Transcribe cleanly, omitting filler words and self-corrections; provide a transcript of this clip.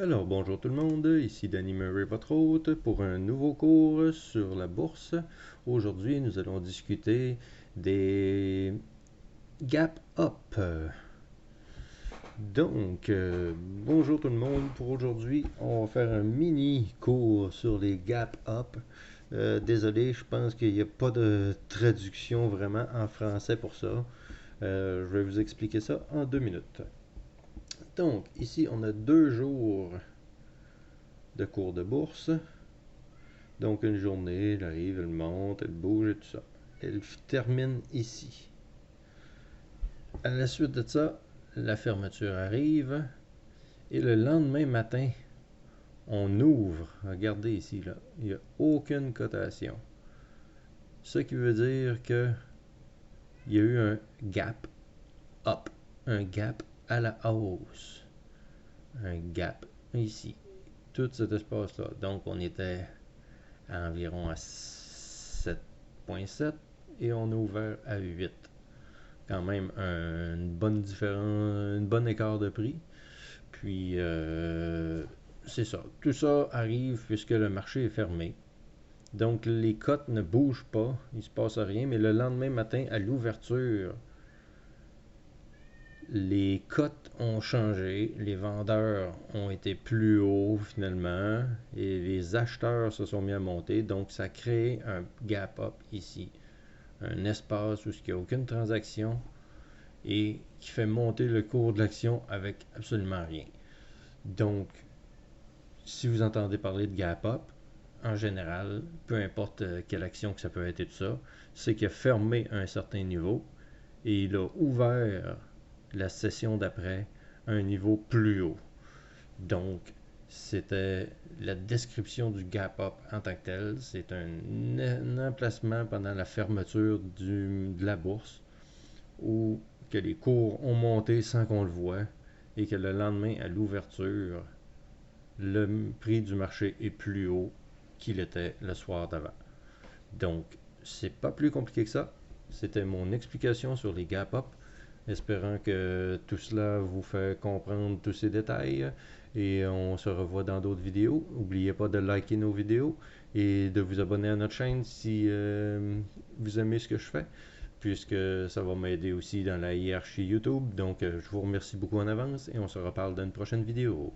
Alors, bonjour tout le monde, ici Danny Murray, votre hôte, pour un nouveau cours sur la bourse. Aujourd'hui, nous allons discuter des gap up. Bonjour tout le monde, pour aujourd'hui, on va faire un mini cours sur les gap up. Désolé, je pense qu'il n'y a pas de traduction vraiment en français pour ça. Je vais vous expliquer ça en 2 minutes. Donc, ici, on a 2 jours de cours de bourse. Donc une journée, elle arrive, elle monte, elle bouge et tout ça. Elle termine ici. À la suite de ça, la fermeture arrive et le lendemain matin, on ouvre. Regardez ici, là, il n'y a aucune cotation. Ce qui veut dire que il y a eu un gap up, un gap à la hausse, un gap ici, tout cet espace-là. Donc on était à environ à 7,7 et on a ouvert à 8. Quand même une bonne différence, une bonne écart de prix. Puis c'est ça. Tout ça arrive puisque le marché est fermé. Donc les cotes ne bougent pas, il ne se passe rien, mais le lendemain matin à l'ouverture, les cotes ont changé, les vendeurs ont été plus hauts finalement et les acheteurs se sont mis à monter, donc ça crée un gap up ici, un espace où il n'y a aucune transaction et qui fait monter le cours de l'action avec absolument rien. Donc, si vous entendez parler de gap up, en général, peu importe quelle action que ça peut être et tout ça, c'est qu'il a fermé à un certain niveau et il a ouvert la session d'après à un niveau plus haut. Donc, c'était la description du gap up en tant que tel. C'est un emplacement pendant la fermeture de la bourse où que les cours ont monté sans qu'on le voie et que le lendemain, à l'ouverture, le prix du marché est plus haut qu'il était le soir d'avant. Donc, c'est pas plus compliqué que ça. C'était mon explication sur les gap up, espérant que tout cela vous fait comprendre tous ces détails. Et on se revoit dans d'autres vidéos. N'oubliez pas de liker nos vidéos et de vous abonner à notre chaîne si vous aimez ce que je fais, puisque ça va m'aider aussi dans la hiérarchie YouTube. Donc, je vous remercie beaucoup en avance et on se reparle dans une prochaine vidéo.